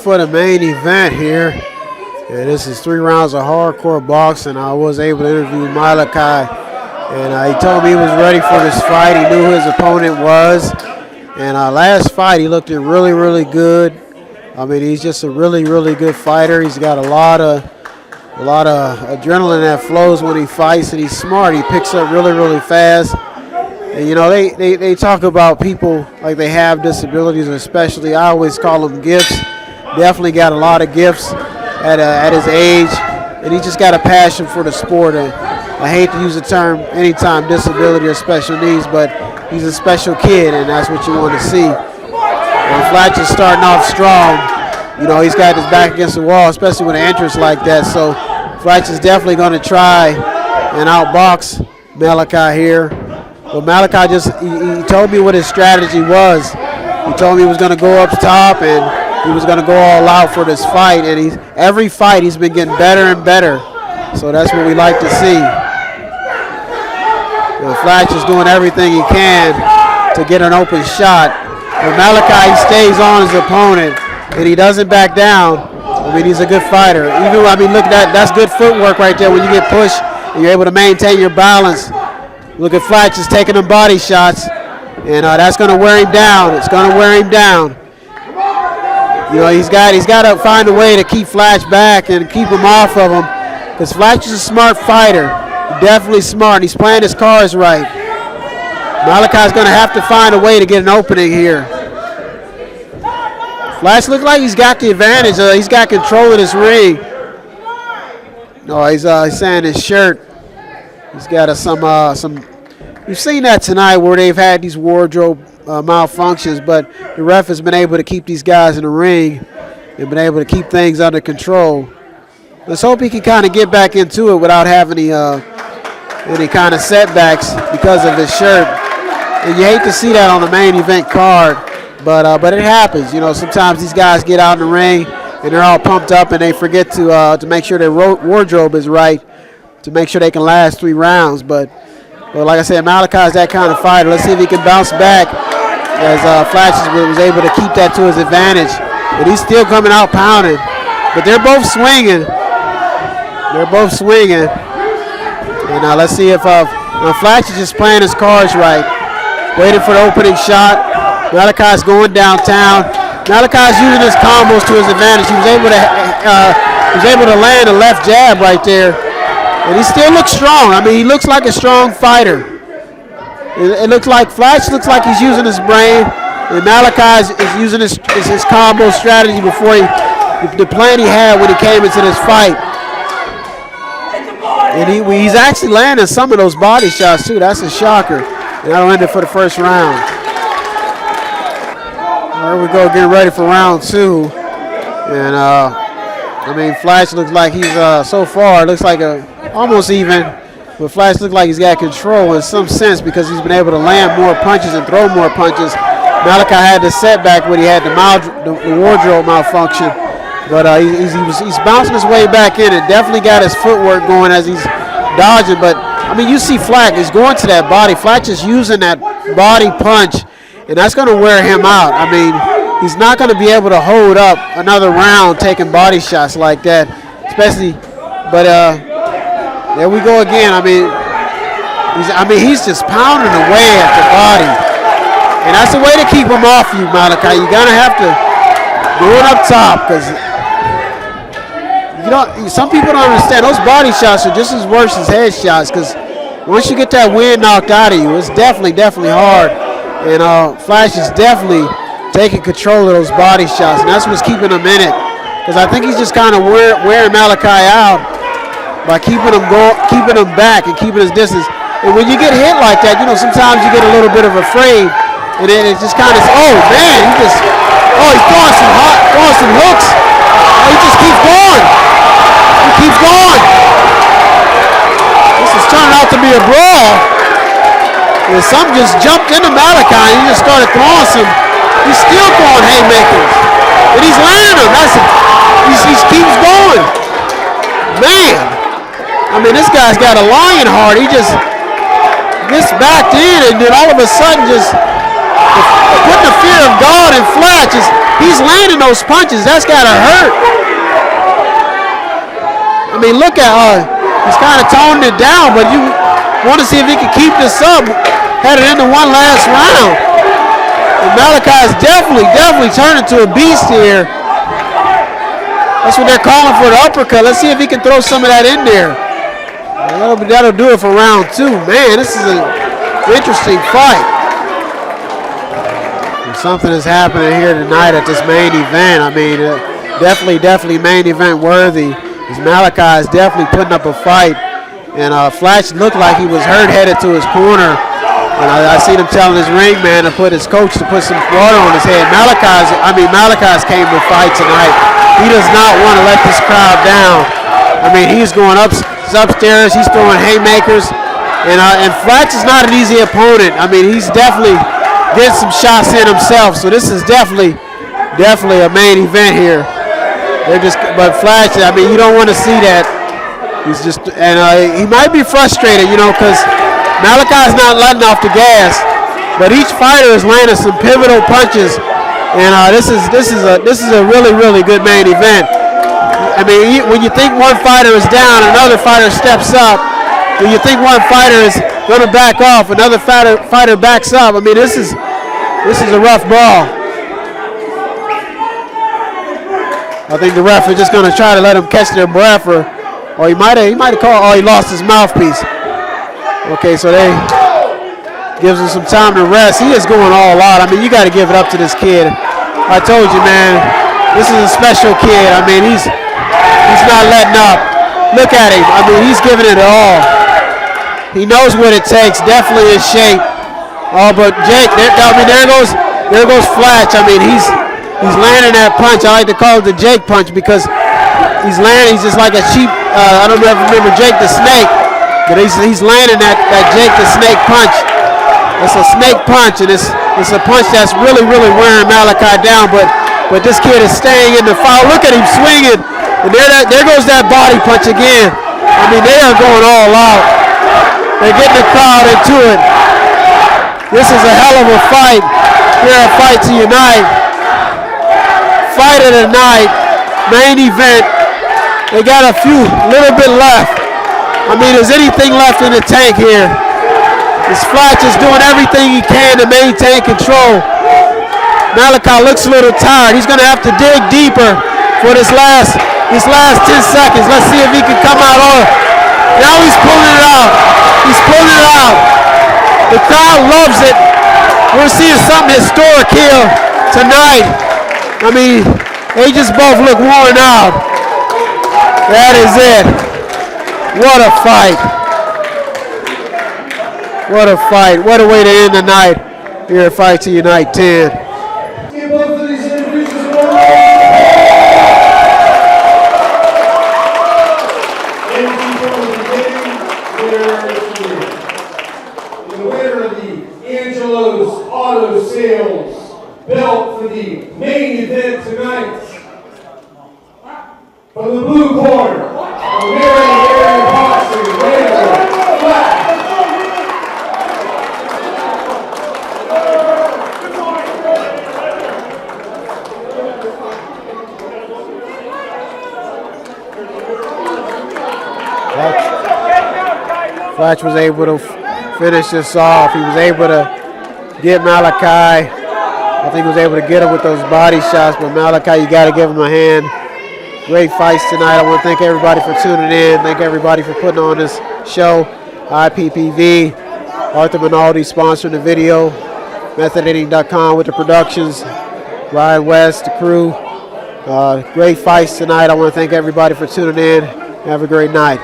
for the main event here. And this is 3 rounds of hardcore boxing. I was able to interview Malachi. And he told me he was ready for this fight. He knew who his opponent was. And last fight, he looked really, really good. I mean, he's just a really, really good fighter. He's got a lot of adrenaline that flows when he fights, and he's smart. He picks up really, really fast. And, you know, they talk about people like they have disabilities, especially. I always call them gifts. Definitely got a lot of gifts at his age, and he just got a passion for the sport. And I hate to use the term anytime disability or special needs, but he's a special kid, and that's what you want to see. And Flatch is starting off strong. You know, he's got his back against the wall, especially with an entrance like that. So Flatch is definitely going to try and outbox Malachi here. But Malachi he told me what his strategy was. He told me he was going to go up top and he was going to go all out for this fight. And every fight he's been getting better and better. So that's what we like to see. Flatch is doing everything he can to get an open shot. But Malachi stays on his opponent, and he doesn't back down. I mean, he's a good fighter. Look at that. That's good footwork right there when you get pushed and you're able to maintain your balance. Look at Flatch just taking them body shots, and that's going to wear him down. It's going to wear him down. You know, he's got to find a way to keep Flatch back and keep him off of him, because Flatch is a smart fighter. Definitely smart. He's playing his cards right. Malachi's going to have to find a way to get an opening here. Flatch looks like he's got the advantage. He's got control of this ring. No, he's saying his shirt. He's got some. We've seen that tonight where they've had these wardrobe malfunctions, but the ref has been able to keep these guys in the ring and been able to keep things under control. Let's hope he can kind of get back into it without having any kind of setbacks because of his shirt. And you hate to see that on the main event card, but it happens. You know, sometimes these guys get out in the ring and they're all pumped up and they forget to make sure their wardrobe is right to make sure they can last 3 rounds. But like I said, Malachi's that kind of fighter. Let's see if he can bounce back, as Flatch was able to keep that to his advantage. But he's still coming out pounding. But they're both swinging. And let's see if Flatch is just playing his cards right. Waiting for the opening shot. Malachi's going downtown. Malachi's using his combos to his advantage. He was able to land a left jab right there. And he still looks strong. I mean, he looks like a strong fighter. It looks like Flatch looks like he's using his brain. And Malachi is using his combo strategy before the plan he had when he came into this fight. And he's actually landing some of those body shots too. That's a shocker. And that'll end it for the first round. There we go, getting ready for round 2. And Flatch looks like he's so far looks like almost even. But Flatch looks like he's got control in some sense because he's been able to land more punches and throw more punches. Malachi had the setback when he had the wardrobe malfunction. But he's bouncing his way back in and definitely got his footwork going as he's dodging. But, I mean, you see Flatch is going to that body. Flatch is using that body punch, and that's going to wear him out. I mean, he's not going to be able to hold up another round taking body shots like that, especially. But there we go again. He's just pounding away at the body. And that's the way to keep him off you, Malachi. You're going to have to do it up top because some people don't understand. Those body shots are just as worse as head shots because once you get that wind knocked out of you, it's definitely hard. And Flatch is definitely taking control of those body shots, and that's what's keeping him in it. Because I think he's just kind of wearing Malachi out by keeping him back and keeping his distance. And when you get hit like that, sometimes you get a little bit of afraid, and then it just kind of, he's throwing some hooks. Oh, he just keeps going. He keeps going. This is turning out to be a brawl. And some just jumped into Malachi and he just started throwing some. He's still throwing haymakers. And he's landing them. He keeps going. Man. I mean, this guy's got a lion heart. He just gets backed in and then all of a sudden just the putting the fear of God in Flatch. He's landing those punches. That's got to hurt. I mean, look at he's kind of toned it down, but you want to see if he can keep this up headed into one last round. And Malachi's definitely turned into a beast here. That's what they're calling for, the uppercut. Let's see if he can throw some of that in there. That'll do it for round 2. Man, this is an interesting fight. And something is happening here tonight at this main event. I mean, definitely main event worthy. As Malachi is definitely putting up a fight. And Flatch looked like he was hurt headed to his corner. And I seen him telling his ring man to put his coach to put some water on his head. Malachi's came to fight tonight. He does not want to let this crowd down. I mean, he's going upstairs. He's throwing haymakers. And Flatch is not an easy opponent. I mean, he's definitely getting some shots in himself. So this is definitely a main event here. But Flatch, I mean, you don't want to see that. He's just, and he might be frustrated, you know, because Malachi's not letting off the gas. But each fighter is landing some pivotal punches, and this is a really good main event. I mean, when you think one fighter is down, another fighter steps up. When you think one fighter is going to back off, another fighter backs up. I mean, this is a rough brawl. I think the ref is just going to try to let him catch their breath, or he might have called. Oh, he lost his mouthpiece. Okay, so they gives him some time to rest. He is going all out. I mean, you got to give it up to this kid. I told you, man, this is a special kid. I mean, he's not letting up. Look at him. I mean, he's giving it all. He knows what it takes. Definitely in shape. Oh, but Jake, there goes Flatch. I mean, he's landing that punch. I like to call it the Jake punch because he's landing. He's just like a cheap. I don't know if you remember Jake the Snake, but he's landing that Jake the Snake punch. It's a snake punch, and it's a punch that's really wearing Malachi down. But this kid is staying in the foul. Look at him swinging, and there goes that body punch again. I mean, they are going all out. They're getting the crowd into it. This is a hell of a fight. Here at Fight to Unite. Fight of the night, main event. They got a little bit left. I mean, is anything left in the tank here? This Flatch is doing everything he can to maintain control. Malachi looks a little tired. He's going to have to dig deeper for these last 10 seconds. Let's see if he can come out on. Now he's pulling it out. He's pulling it out. The crowd loves it. We're seeing something historic here tonight. I mean, they just both look worn out. That is it. What a fight. What a fight. What a way to end the night here at Fight to Unite 10. The winner of the Angelo's Auto Sales belt for the main event tonight. From the blue corner, American Boxing, Randall Flatch. Flatch was able to finish this off. He was able to get Malachi. I think he was able to get him with those body shots, but Malachi, you got to give him a hand. Great fights tonight. I want to thank everybody for tuning in. Thank everybody for putting on this show. IPPV, Arthur Minaldi sponsoring the video. MethodEditing.com with the productions. Ryan West, the crew. Great fights tonight. I want to thank everybody for tuning in. Have a great night.